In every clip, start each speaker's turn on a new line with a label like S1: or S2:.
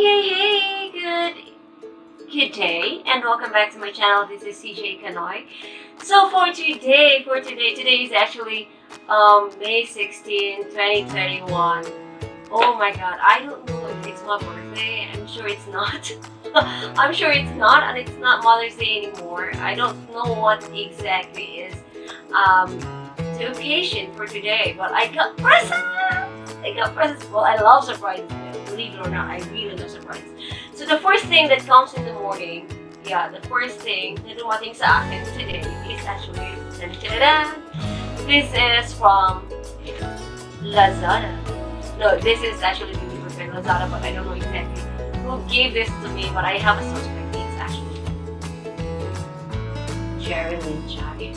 S1: Hey, good day, and welcome back to my channel. This is CJ Canoy. So today is actually May 16, 2021. Oh my god, I don't know if it's my birthday. I'm sure it's not. I'm sure it's not, and it's not Mother's Day anymore. I don't know what exactly is the occasion for today, but I got presents! Well, I love surprises. Believe it or not, I really love surprises. So the first thing that comes in the morning, the first thing na dumating sa akin today is actually, this is from Lazada. No, this is actually delivered by Lazada, but I don't know exactly who gave this to me, but I have a suspect. It's actually Sherilyn Chai.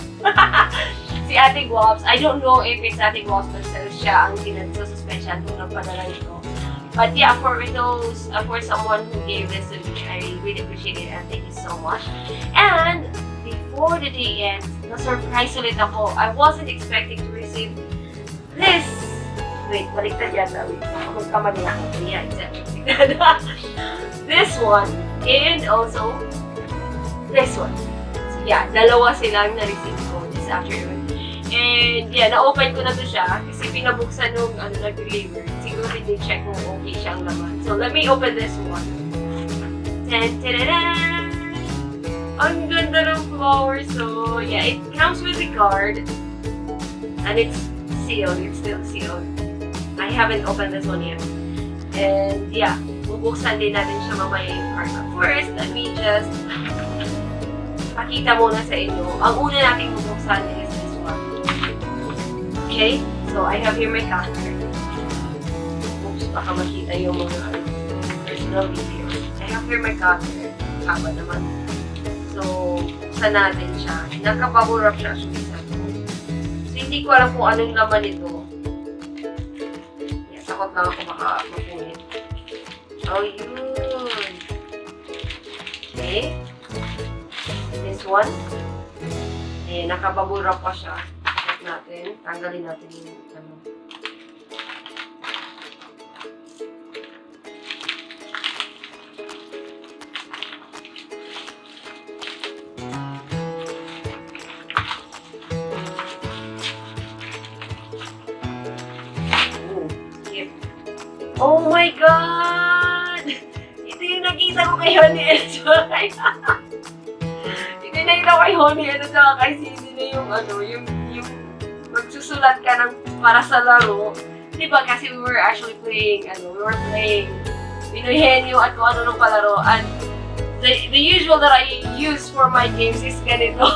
S1: Si Ate Guabs, I don't know if it's Ate Guabs, but siya ang kinagsususpect siya nung nagpadala nito. But yeah, for someone who gave this to me, I really appreciate it and thank you so much. And before the day ends, na-surprise ulit ako. I wasn't expecting to receive this. Wait, baliktad yata. Wait, magkamali ako. Yeah, exactly. This one, and also this one. So yeah, dalawa silang na-receive ko this afternoon. And yeah, na-open ko na to siya kasi pinabuksan nung nag-deliver. Siguro hindi check kung okay siyang laman. So let me open this one. Tan-tan-tan! Ang ganda ng flower. So yeah, it comes with the card. And it's sealed. It's still sealed. I haven't opened this one yet. And yeah, bubuksan din natin siya mamaya yung card. But first, let me just pakita muna sa inyo. Ang una nating bubuksan is this one. Okay? So I have here my counter. Oops, baka makita yung mga personal videos. I have here my counter. Haba naman. So, buksan natin siya. Naka-bubble wrap siya actually sa loob. So, hindi ko alam kung anong laman ito. Takot lang ako baka mapunit. Oh, yun. Okay. This one. Eh, naka-bubble wrap pa siya. Check natin. Tanggalin natin yung ano. Oh my God! Ito yung nakita ko kay Honey at saka ito yung nakita ko kay Honey at saka kay Cindy na yung yung magsusulat ka ng para sa laro. Diba kasi we were actually playing, Pinoyhenyo at kung ano nung palaro. And the usual that I use for my games is ganito.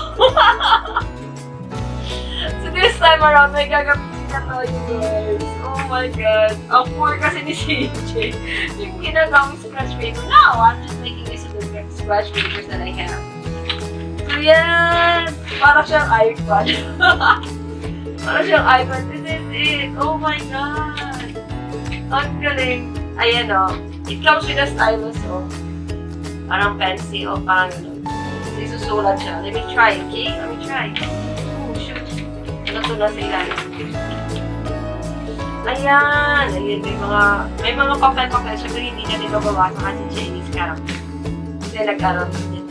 S1: So this time around, may gagamitin na to, you guys. Oh my God. Ang poor kasi ni CJ. Yung ginagamit scratch paper. Now, I'm just making use of the scratch papers that I have. So yan! Para siyang iPad. Para siyang iPad. This is it. Oh my God. Ang galing. Ayan o. It comes with a stylus o. Parang pencil. Parang gano'n. Isusulat siya. Let me try, okay? Let me try. Oh, shoot. Ito na sa ilalim. Ayan! Ayan, may mga papel-papel. Siyempre, hindi natin mababasa kasi Chinese character. Kasi nag-aral din.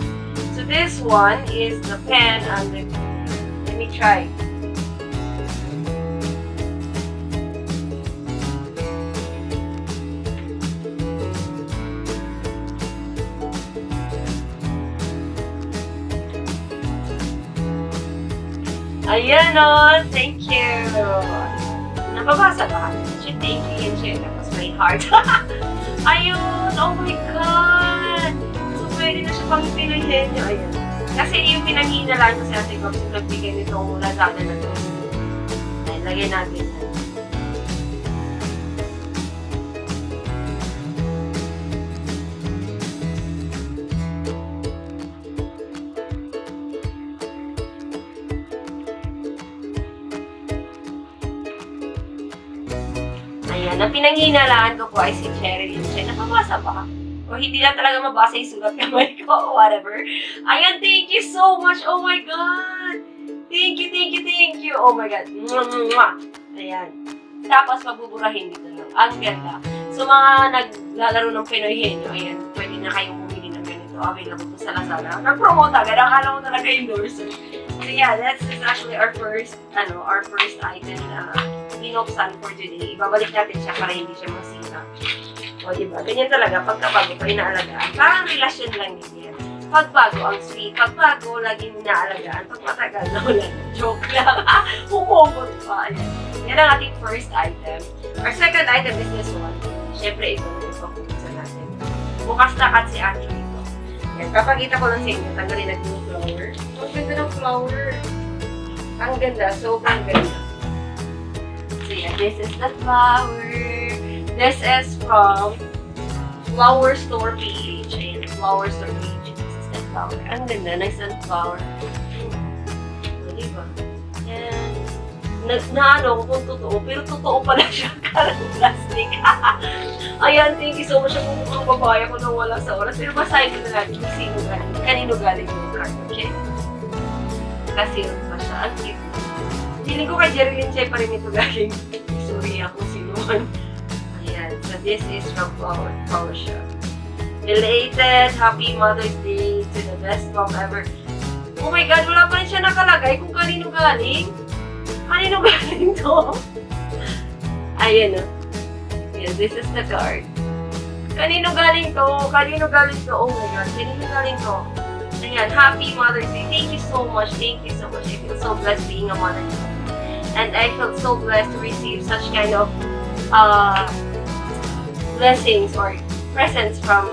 S1: So, this one is the pen and the... Let me try. Ayan o! Thank you! Nababasa ba? Thank you, yan. Tapos may heart. Ayun! Oh my God! So, pwede na siya pang Pinoyhenyo. Ayun. Kasi yung pinanghinalaan ko sa Ate Gops yung nagbigay nitong Lazada na to. Ayun, lagyan natin yan. Ayan, ang pinanghinalaan ko po ay si Sherilyn Chai. Napabasa ba? O hindi na talaga mabasa yung sulat kamay ko, whatever. Ayan, thank you so much. Oh my God! Thank you. Oh my God. Mwah, mwah. Ayan. Tapos, pagbuburahin dito lang. Ang ganda. So, mga naglalaro ng Pinoy henyo, ayan, pwede na kayong bumili ng ganito. Available po sa Lazada. Nag-promote agad. Akala mo talaga endorser. So, yeah, that's actually our first item na binuksan for today. Ibabalik natin siya para hindi siya masira. O, diba? Ganyan talaga. Pagkabago pa inaalagaan. Parang relasyon lang din yan. Pagbago ang sweet. Pagbago, laging inaalagaan. Pag matagal na wala na. Joke lang. Humobot pa. Ayan. Yan ang ating first item. Our second item is this one. Siyempre, ito na yung pagpupusan natin. Bukas na kat si Ate dito. Yan. Kapakita ko lang sa inyo. Tanggalin natin yung flower. Ang ganda ng flower. Ang ganda. Sobrang ganda. So yeah, this is the flower. This is from Flower Store PH. Ayan. Flower Store PH. This is the flower. Ang ganda. Nice and flower. O, diba? Yan. Naano ko kung totoo, pero totoo pala siya. Karang plastic. Ayan, thank you so much. Ang mukhang babae ko na wala sa oras. Pero basahin ko na natin kung sino galing. Kanino galing yung card, okay? Kasi yun pa siya. Ang cute. Feeling ko kay Jerilyn Che pa rin ito galing. Sorry ako sino man. Ayan, so this is from Flower Shop. Belated Happy Mother's Day to the best mom ever. Oh my God, wala pa rin siya nakalagay kung kanino galing. Kanino galing to? Ayan o. Ayan, this is the card. Kanino galing to? Kanino galing to? Oh my God, kanino galing to? Ayan, Happy Mother's Day. Thank you so much. Thank you so much. I feel so blessed being a mother. And I feel so blessed to receive such kind of blessings or presents from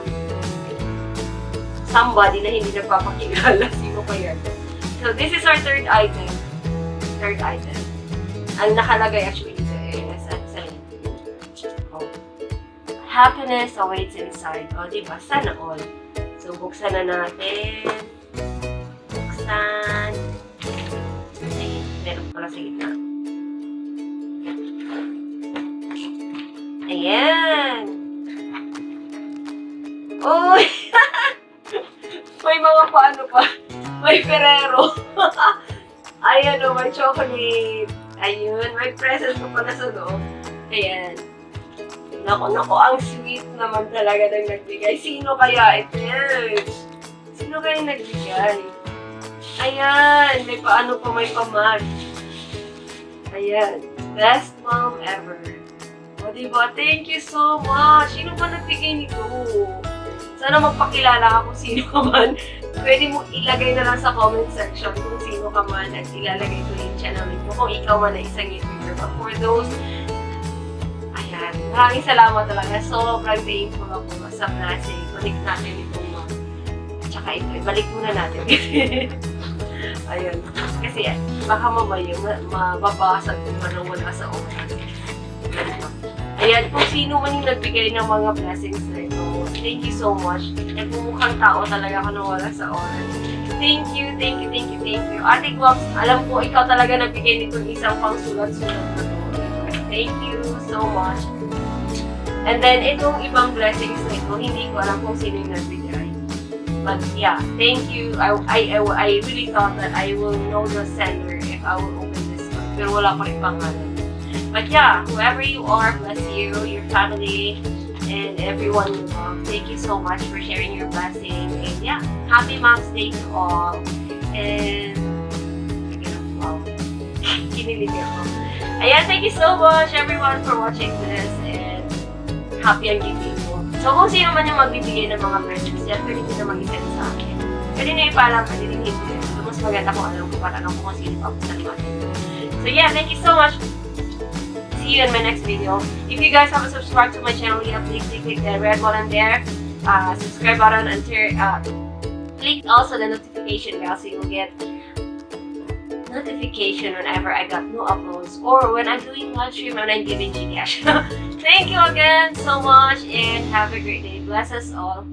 S1: somebody na hindi nagpapakilala. Sino pa yan? So, this is our third item. Third item. Ang nakalagay actually dito is oh, happiness awaits inside. O, diba? Sana all. So, buksan na natin. Buksan. Ay, meron pala sa gitna. Ayan. Uy! May mga paano pa. May Ferrero. Ayan o, may chocolate. Ayun, may present ko pala sa loob. Ayan. Naku, ang sweet naman talaga ng nagbigay. Sino kaya ito? Sino kaya nagbigay? Ayan, may paano pa, may pamat. Ayan, best mom ever. O diba? Thank you so much. Sino ba nagbigay nito? Sana magpakilala ka kung sino ka man. Pwede mo ilagay na lang sa comment section kung sino ka man at ilalagay ko yung channel mo kung ikaw man na isang YouTuber. But for those, ayan, maraming salamat talaga. Sobrang thankful ako sa blessing. Balik natin itong at saka ito, ibalik muna natin. Ayun. Kasi baka mamaya mababasag kung ano wala sa oras. Ayan, kung sino man yung nagbigay ng mga blessings na ito, thank you so much. Nagmumukhang tao talaga ka na wala sa oras. Thank you. Ate Gloves, alam ko ikaw talaga nagbigay nitong isang pang sulat-sulat na to. Thank you so much. And then, itong ibang blessings na ito, hindi ko alam kung sino yung nagbigay. But yeah, thank you. I really thought that I will know the sender if I will open this one. Pero wala pa rin pangalan. But yeah, whoever you are, bless you, your family, and everyone you love. Thank you so much for sharing your blessing. And yeah, happy Mom's Day to all. And, wow, kinilig ako. Ayan, thank you so much everyone for watching this. And happy ang giving mo. So kung sino man yung magbibigay ng mga blessings yan, pwede nyo na mag-isend sa akin. Pwede nyo ipaalam, pwede nyo hindi. So mas maganda kung alam ko para alam ko kung sino pa po sa natin. So yeah, thank you so much. See you in my next video. If you guys haven't subscribed to my channel yet, please click the red button there, subscribe button, and click also the notification bell so you'll get notification whenever I got new uploads or when I'm doing live stream and I'm giving Gcash. Thank you again so much and have a great day. Bless us all.